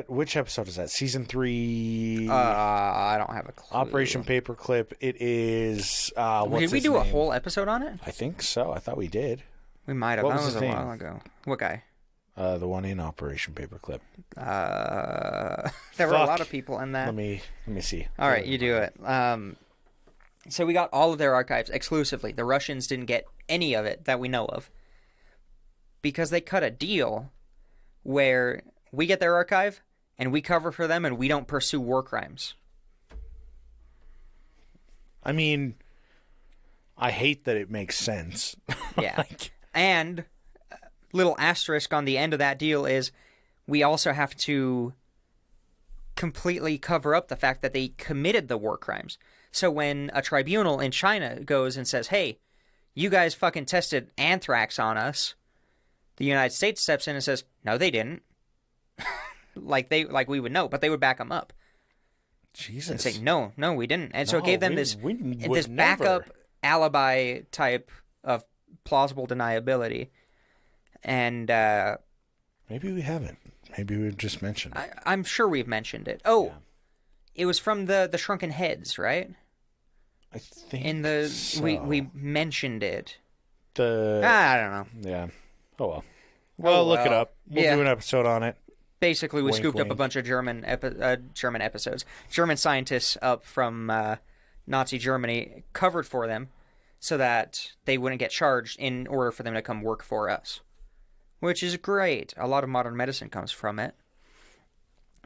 Which episode is that? Season 3? I don't have a clue. Operation Paperclip. It is, what's Did we his do a name? whole episode on it? I think so. I thought we did. We might have. What That was was his a name? while ago. What guy? The one in Operation Paperclip. There were a lot of people in that. Let me see. All right, you do it. So we got all of their archives exclusively. The Russians didn't get any of it that we know of because they cut a deal where we get their archive and we cover for them and we don't pursue war crimes. I mean, I hate that it makes sense. Yeah. And little asterisk on the end of that deal is we also have to completely cover up the fact that they committed the war crimes. So when a tribunal in China goes and says, hey, you guys fucking tested anthrax on us, the United States steps in and says, no, they didn't. like we would know, but they would back them up. Jesus. And say, no, we didn't. And so it gave them this never. backup alibi type of plausible deniability. And maybe we haven't. Maybe we've just mentioned it. I'm sure we've mentioned it. Oh, Yeah. It was from the Shrunken Heads, right? I think In the so. we mentioned it. I don't know. Yeah. Oh well. Well, look it well. up. We'll Yeah. do an episode on it. Basically, we Wink, scooped up a wink. bunch of German scientists up from Nazi Germany, covered for them, so that they wouldn't get charged in order for them to come work for us, which is great. A lot of modern medicine comes from it.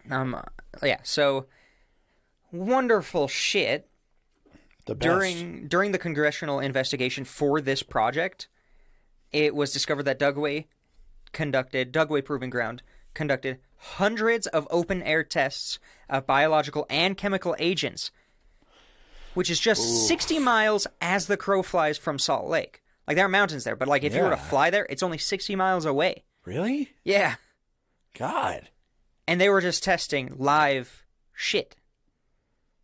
Yeah. So wonderful shit. The best. During the congressional investigation for this project, it was discovered that Dugway Proving Ground conducted hundreds of open-air tests of biological and chemical agents, which is just 60 miles as the crow flies from Salt Lake. Like, there are mountains there, but, like, if you were to fly there, it's only 60 miles away. Really? Yeah. God. And they were just testing live shit.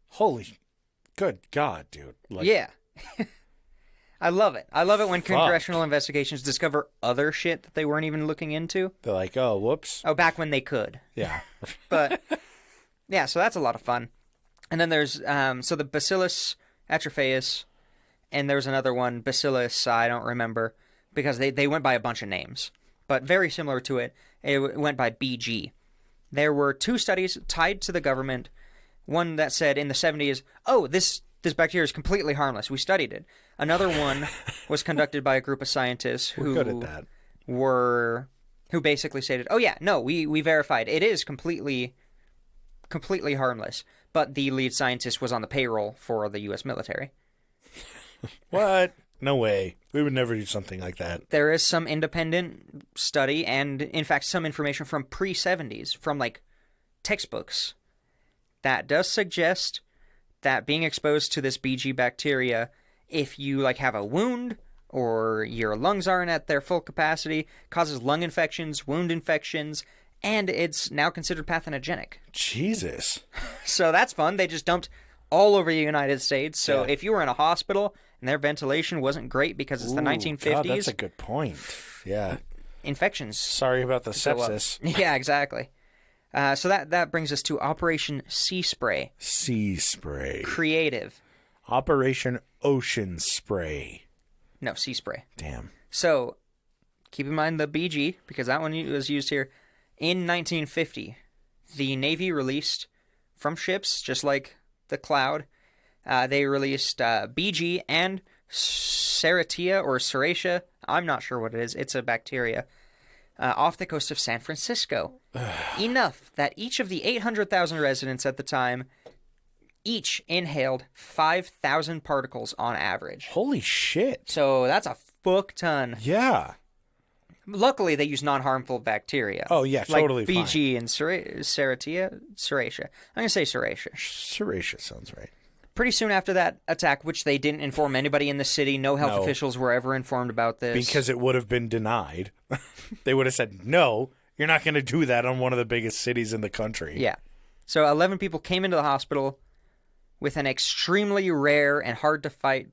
Holy. Good God, dude. Like, Yeah. I love it. I love it when Fuck. congressional investigations discover other shit that they weren't even looking into. They're like, oh, whoops. Oh, back when they could. Yeah. But, yeah, so that's a lot of fun. And then there's, so the Bacillus Atrophaeus, and there's another one, Bacillus, I don't remember, because they went by a bunch of names. But very similar to it, it went by BG. There were 2 studies tied to the government. One that said in the 70s, oh, this bacteria is completely harmless. We studied it. Another one was conducted by a group of scientists who We're good at that. who basically stated, oh yeah, no, we verified it is completely harmless. But the lead scientist was on the payroll for the U.S. military. What? No way. We would never do something like that. There is some independent study and, in fact, some information from pre-70s, from, like, textbooks, that does suggest that being exposed to this BG bacteria, if you, like, have a wound or your lungs aren't at their full capacity, causes lung infections, wound infections, and it's now considered pathogenic. Jesus. So that's fun. They just dumped all over the United States. So Yeah. if you were in a hospital and their ventilation wasn't great because it's the 1950s, God, that's a good point. Yeah. infections. Sorry about the go up. sepsis. Yeah, exactly. So that brings us to Operation Sea Spray. Sea spray. Creative. Operation Ocean Spray. No, sea spray. Damn. So, keep in mind the BG, because that one was used here. In 1950, the Navy released from ships, just like the Cloud, they released BG and Serratia or Serratia. I'm not sure what it is. It's a bacteria. Off the coast of San Francisco. Enough that each of the 800,000 residents at the time each inhaled 5,000 particles on average. Holy shit. So that's a fuck ton. Yeah. Luckily, they use non-harmful bacteria. Oh, yeah, totally like BG fine. and Serratia. I'm going to say Serratia. Serratia sounds right. Pretty soon after that attack, which they didn't inform anybody in the city, no health officials were ever informed about this. Because it would have been denied. They would have said, no, you're not going to do that on one of the biggest cities in the country. Yeah. So 11 people came into the hospital with an extremely rare and hard-to-fight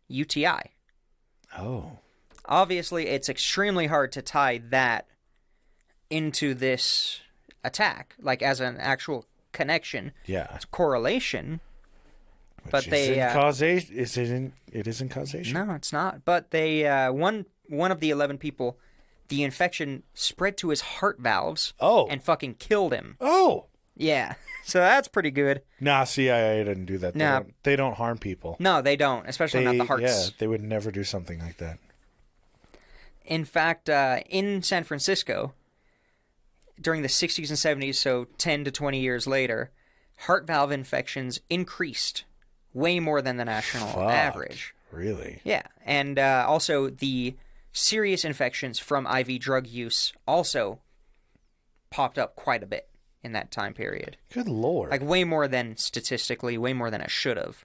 UTI. Oh. Obviously, it's extremely hard to tie that into this attack, like as an actual connection. Yeah. It's correlation. But they causation. It isn't causation. No, it's not. But they one of the 11 people, the infection spread to his heart valves. Oh. And fucking killed him. Oh. Yeah. So that's pretty good. Nah, CIA didn't do that. Nah. They don't harm people. No, they don't, especially not the hearts. Yeah, they would never do something like that. In fact, in San Francisco, during the 60s and 70s, so 10 to 20 years later, heart valve infections increased way more than the national average. Really? Yeah, and also the serious infections from IV drug use also popped up quite a bit in that time period. Good Lord. Like way more than statistically, way more than it should have.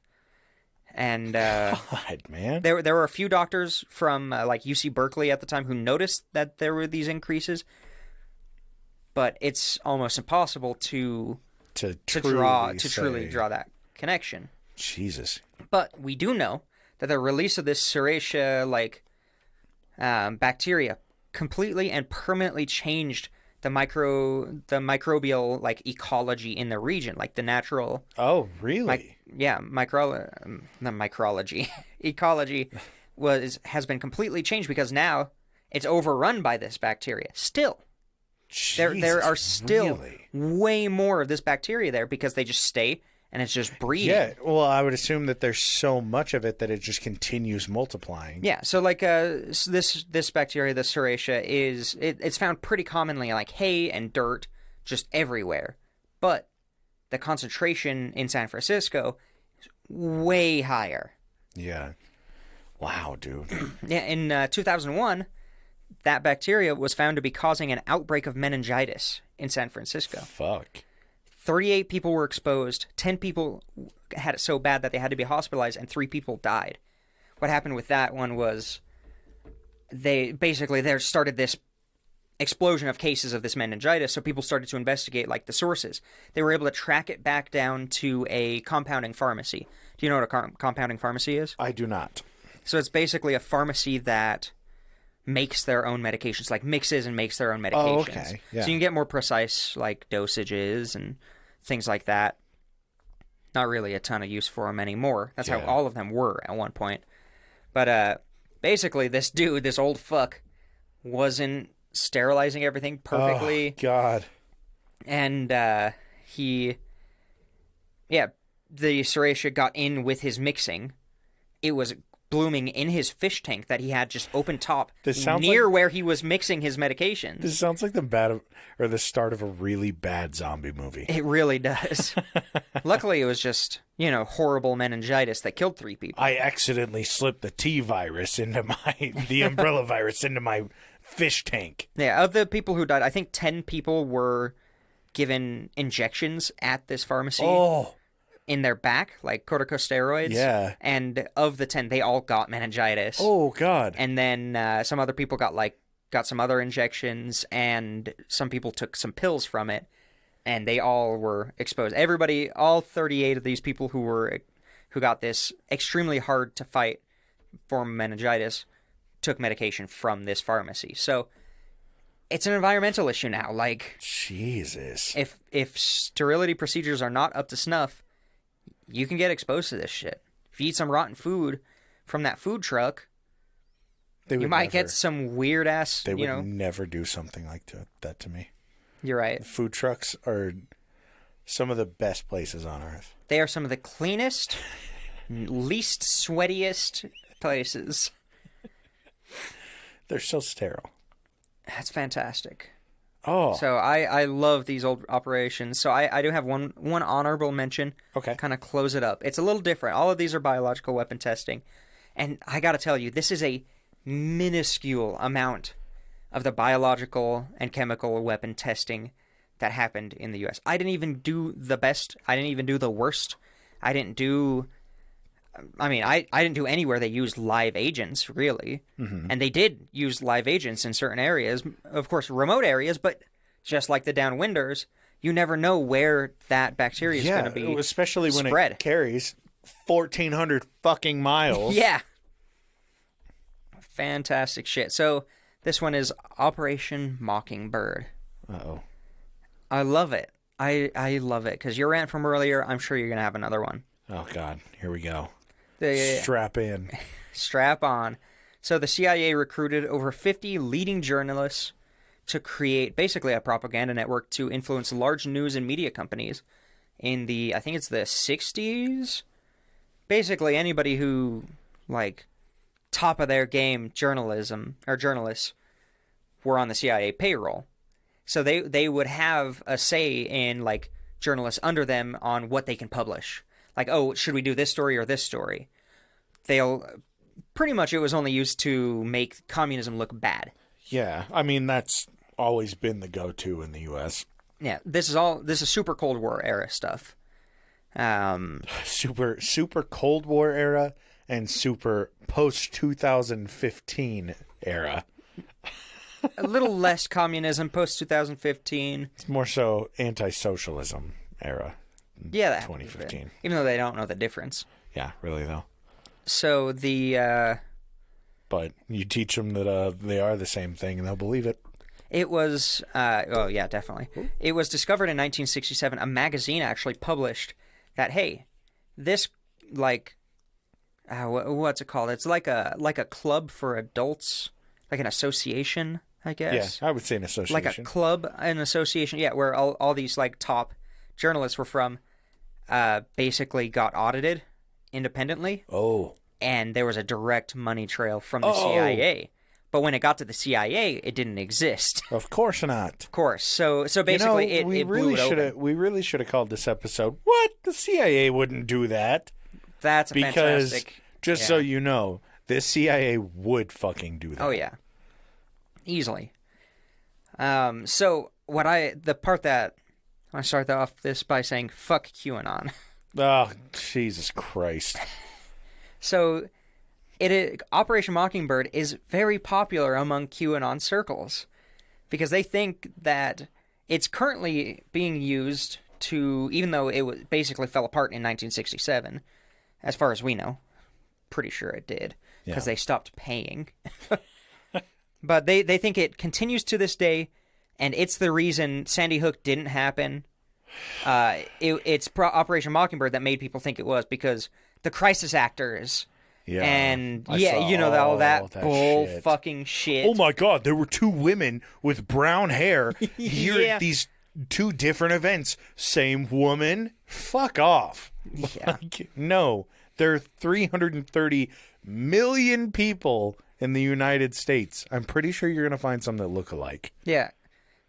And God, man. there were a few doctors from like UC Berkeley at the time who noticed that there were these increases, but it's almost impossible to truly draw that connection. Jesus. But we do know that the release of this Serratia bacteria completely and permanently changed the microbial like ecology in the region, like the natural. Oh, really? Micrology ecology has been completely changed because now it's overrun by this bacteria. Still, there are still way more of this bacteria there because they just stay and it's just breeding. Yeah, well, I would assume that there's so much of it that it just continues multiplying. Yeah, so like this bacteria, the Serratia, it's found pretty commonly in like hay and dirt, just everywhere. But the concentration in San Francisco is way higher. Yeah. Wow, dude. Yeah, in 2001, that bacteria was found to be causing an outbreak of meningitis in San Francisco. Fuck. 38 people were exposed, 10 people had it so bad that they had to be hospitalized, and 3 people died. What happened with that one was there started this explosion of cases of this meningitis, so people started to investigate like the sources. They were able to track it back down to a compounding pharmacy. Do you know what a compounding pharmacy is? I do not. So it's basically a pharmacy that makes their own medications, like mixes and makes their own medications. Oh, okay. Yeah. So you can get more precise like dosages and things like that. Not really a ton of use for them anymore. That's how all of them were at one point. But basically this dude, this old fuck, wasn't sterilizing everything perfectly. Oh, God. And the Serratia got in with his mixing. It was blooming in his fish tank that he had just open top near where he was mixing his medications. This sounds like the start of a really bad zombie movie. It really does. Luckily, it was just, horrible meningitis that killed 3 people. I accidentally slipped the the umbrella virus into my fish tank. Yeah, of the people who died, I think 10 people were given injections at this pharmacy. Oh. In their back, like corticosteroids. Yeah. And of the 10, they all got meningitis. Oh, God. And then some other people got some other injections, and some people took some pills from it, and they all were exposed. Everybody, all 38 of these people who got this extremely hard to fight form of meningitis took medication from this pharmacy. So it's an environmental issue now. Like, Jesus. If sterility procedures are not up to snuff, you can get exposed to this shit. if you eat some rotten food from that food truck, You might get some weird ass. They would never do something like that to me. You're right. Food trucks are some of the best places on earth. They are some of the cleanest, least sweatiest places. They're so sterile. That's fantastic. Oh. So I love these old operations. So I do have one honorable mention. Okay. Kind of close it up. It's a little different. All of these are biological weapon testing. And I got to tell you, this is a minuscule amount of the biological and chemical weapon testing that happened in the U.S. I didn't even do the best. I didn't even do the worst. I didn't do anywhere they used live agents, really. Mm-hmm. And they did use live agents in certain areas, of course, remote areas, but just like the downwinders, you never know where that bacteria is going to be especially when spread. It carries 1,400 fucking miles. Yeah. Fantastic shit. So this one is Operation Mockingbird. Uh-oh. I love it. I love it, because your rant from earlier, I'm sure you're going to have another one. Oh, God. Here we go. Yeah. Strap in. Strap on. So the CIA recruited over 50 leading journalists to create basically a propaganda network to influence large news and media companies in I think it's the 60s? Basically anybody who, top of their game journalists were on the CIA payroll. So they would have a say in, journalists under them on what they can publish. Should we do this story or this story? Pretty much it was only used to make communism look bad. Yeah, I mean, that's always been the go-to in the U.S. Yeah, this is super Cold War era stuff. Super Cold War era and super post-2015 era. A little less communism post-2015. It's more so anti-socialism era. Yeah, 2015. Even though they don't know the difference. Yeah, really though. So but you teach them that they are the same thing, and they'll believe it. It was. Oh yeah, definitely. It was discovered in 1967. A magazine actually published that. Hey, this what's it called? It's like a club for adults, like an association, I guess. Yeah, I would say an association. Like a club, an association. Yeah, where all these top journalists were from. Basically got audited independently. Oh. And there was a direct money trail from the CIA. But when it got to the CIA, it didn't exist. Of course not. Of course. So basically it blew it open. We really should have called this episode, What? The CIA wouldn't do that. That's fantastic. Just so you know, the CIA would fucking do that. Oh, yeah. Easily. So the part that I want to start off this by saying, fuck QAnon. Oh, Jesus Christ. So, Operation Mockingbird is very popular among QAnon circles because they think that it's currently being used to, even though it basically fell apart in 1967, as far as we know, pretty sure it did, because they stopped paying. But they think it continues to this day, and it's the reason Sandy Hook didn't happen. It's Operation Mockingbird that made people think it was, because the crisis actors, and all that bull shit. Fucking shit. Oh my God, there were two women with brown hair here at these two different events. Same woman? Fuck off. Yeah. No, there are 330 million people in the United States. I'm pretty sure you're going to find some that look alike. Yeah.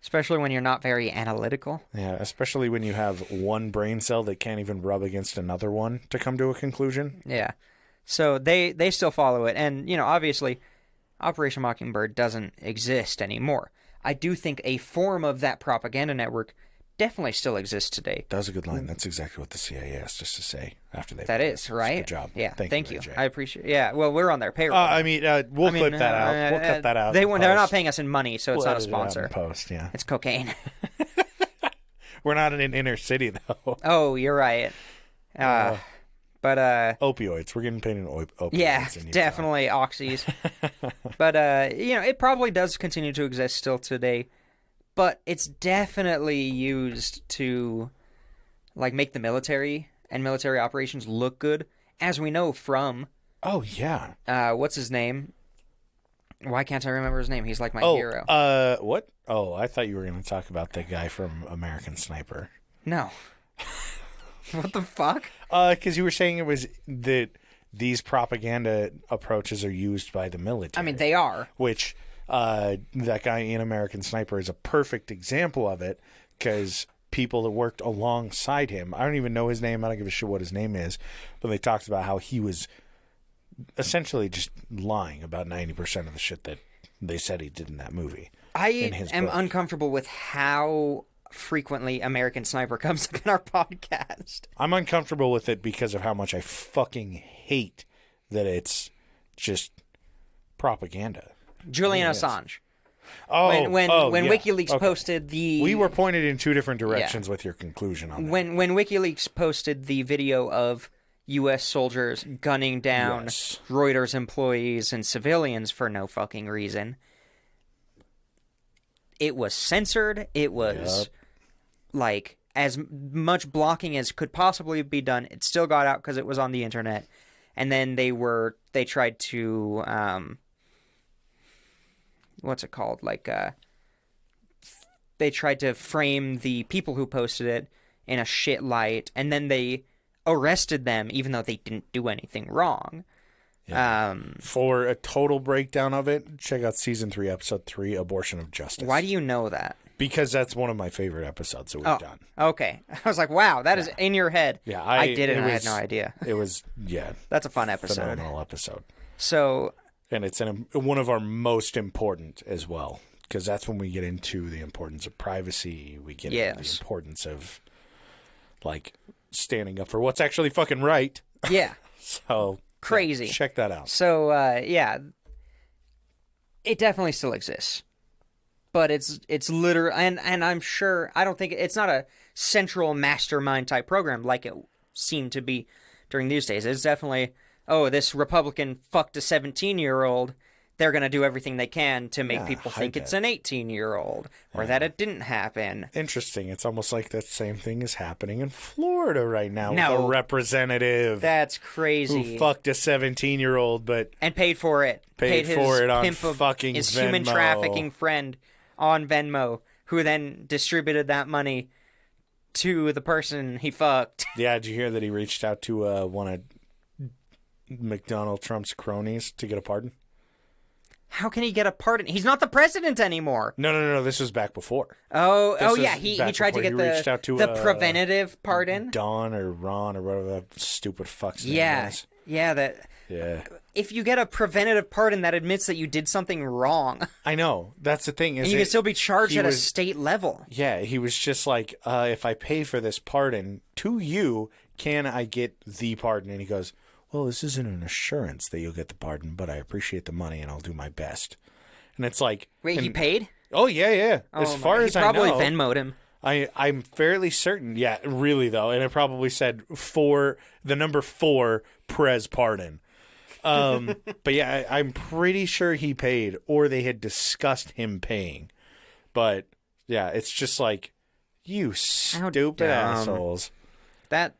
Especially when you're not very analytical. Yeah, especially when you have one brain cell that can't even rub against another one to come to a conclusion. Yeah. So they still follow it. And, obviously, Operation Mockingbird doesn't exist anymore. I do think a form of that propaganda network definitely still exists today. That was a good line. That's exactly what the CIA asked us to say after they... That is, right? Good job. Yeah, thank you. AJ. I appreciate it. Yeah, well, we're on their payroll. We'll clip that out. We'll cut that out. They're not paying us in money, so it's not a sponsor. Post, yeah. It's cocaine. We're not in an inner city, though. Oh, you're right. But opioids. We're getting paid in opioids. Yeah, definitely oxys. But it probably does continue to exist still today. But it's definitely used to make the military and military operations look good, as we know from... Oh, yeah. What's his name? Why can't I remember his name? He's like my hero. What? Oh, I thought you were going to talk about the guy from American Sniper. No. What the fuck? Because you were saying it was that these propaganda approaches are used by the military. I mean, they are. Which, that guy in American Sniper is a perfect example of it, because people that worked alongside him, I don't even know his name, I don't give a shit what his name is, but they talked about how he was essentially just lying about 90% of the shit that they said he did in that movie. I am uncomfortable with how frequently American Sniper comes up in our podcast. I'm uncomfortable with it because of how much I fucking hate that it's just propaganda. Julian Assange. Oh, when yeah. WikiLeaks posted the... We were pointed in two different directions with your conclusion on that. When WikiLeaks posted the video of U.S. soldiers gunning down Reuters employees and civilians for no fucking reason, it was censored. It was like as much blocking as could possibly be done. It still got out because it was on the internet. And then they tried to what's it called? Like they tried to frame the people who posted it in a shit light, and then they arrested them even though they didn't do anything wrong. Yeah. For a total breakdown of it, check out season 3, episode 3, Abortion of Justice. Why do you know that? Because that's one of my favorite episodes that we've done. Okay. I was like, wow, that is in your head. Yeah, I did it, and I had no idea. It was, That's a fun episode. Phenomenal episode. So... And it's one of our most important as well, because that's when we get into the importance of privacy. We get into the importance of, like, standing up for what's actually fucking right. Yeah. So... Crazy. Yeah, check that out. So, it definitely still exists. But it's literally... And I'm sure... I don't think... It's not a central mastermind type program like it seemed to be during these days. It's definitely... Oh, this Republican fucked a 17-year-old. They're going to do everything they can to make people think it's an 18-year-old or that it didn't happen. Interesting. It's almost like that same thing is happening in Florida right now with a representative. That's crazy. Who fucked a 17-year-old and paid for it. Paid for it on fucking his Venmo. Human trafficking friend on Venmo, who then distributed that money to the person he fucked. Yeah, did you hear that he reached out to one of McDonald Trump's cronies to get a pardon? How can he get a pardon? He's not the president anymore. No. This was back before. Yeah. He tried to get the preventative pardon. Don or Ron or whatever that stupid fuck's name is. Yeah. If you get a preventative pardon that admits that you did something wrong. I know. That's the thing. And you can still be charged at a state level. Yeah, he was just like, if I pay for this pardon to you, can I get the pardon? And he goes, well, this isn't an assurance that you'll get the pardon, but I appreciate the money and I'll do my best. And it's like... Wait, he paid? Oh, yeah. As far as I know... He probably Venmo'd him. I'm fairly certain. Yeah, really, though. And it probably said the number 4, Prez pardon. But yeah, I'm pretty sure he paid, or they had discussed him paying. But yeah, it's just like, you stupid assholes. That...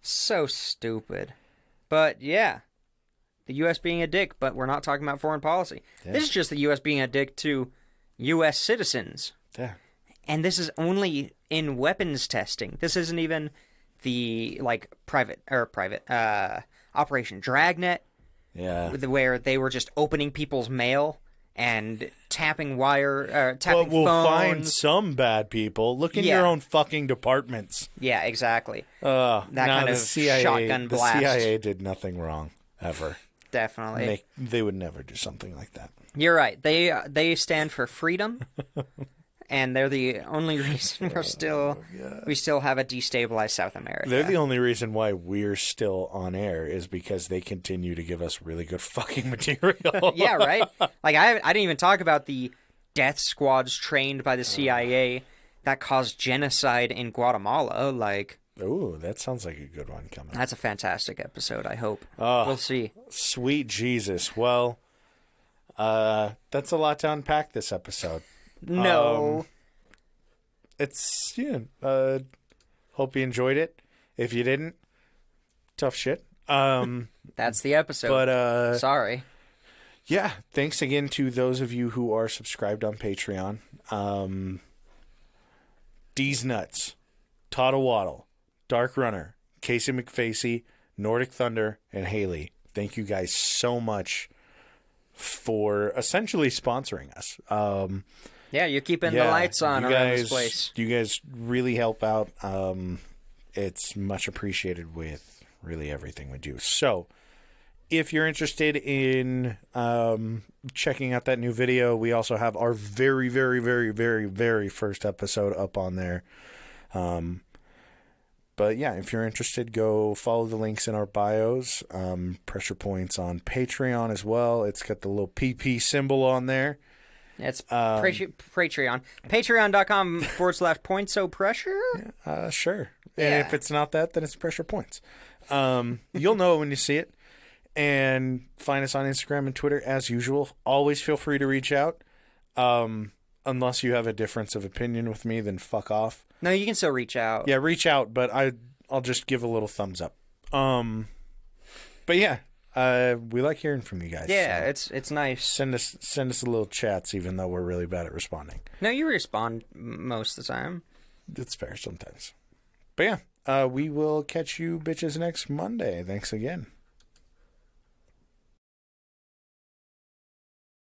So stupid. But yeah, the U.S. being a dick, but we're not talking about foreign policy. Yeah. This is just the U.S. being a dick to U.S. citizens. Yeah. And this is only in weapons testing. This isn't even the private Operation Dragnet. Yeah. Where they were just opening people's mail and tapping tapping we'll phones. Find some bad people. Look in your own fucking departments. Yeah, exactly. That kind of shotgun blast. The CIA did nothing wrong, ever. Definitely. They would never do something like that. You're right. They stand for freedom, and they're the only reason we still have a destabilized South America. They're the only reason why we're still on air is because they continue to give us really good fucking material. Yeah, right? Like, I didn't even talk about the death squads trained by the CIA that caused genocide in Guatemala. Like... Ooh, that sounds like a good one coming. That's a fantastic episode, I hope. We'll see. Sweet Jesus. Well, that's a lot to unpack this episode. No. Hope you enjoyed it. If you didn't, tough shit. That's the episode. But sorry. yeah, thanks again to those of you who are subscribed on Patreon. D's Nuts, Todd Waddle, Dark Runner, Casey McFacey, Nordic Thunder, and Haley. Thank you guys so much for essentially sponsoring us. Yeah, you're keeping the lights on around this place. You guys really help out. It's much appreciated with really everything we do. So, if you're interested in checking out that new video, we also have our very, very, very, very, very first episode up on there. But yeah, if you're interested, go follow the links in our bios. Pressure Points on Patreon as well. It's got the little PP symbol on there. It's Patreon. Patreon.com/pointsopressure? Sure. Yeah. And if it's not that, then it's Pressure Points. You'll know it when you see it. And find us on Instagram and Twitter as usual. Always feel free to reach out. Unless you have a difference of opinion with me, then fuck off. No, you can still reach out. Yeah, reach out, but I'll just give a little thumbs up. But yeah, we like hearing from you guys. Yeah, so it's nice. send us a little chats, even though we're really bad at responding. No, you respond most of the time. It's fair sometimes. But yeah, we will catch you bitches next Monday. Thanks again.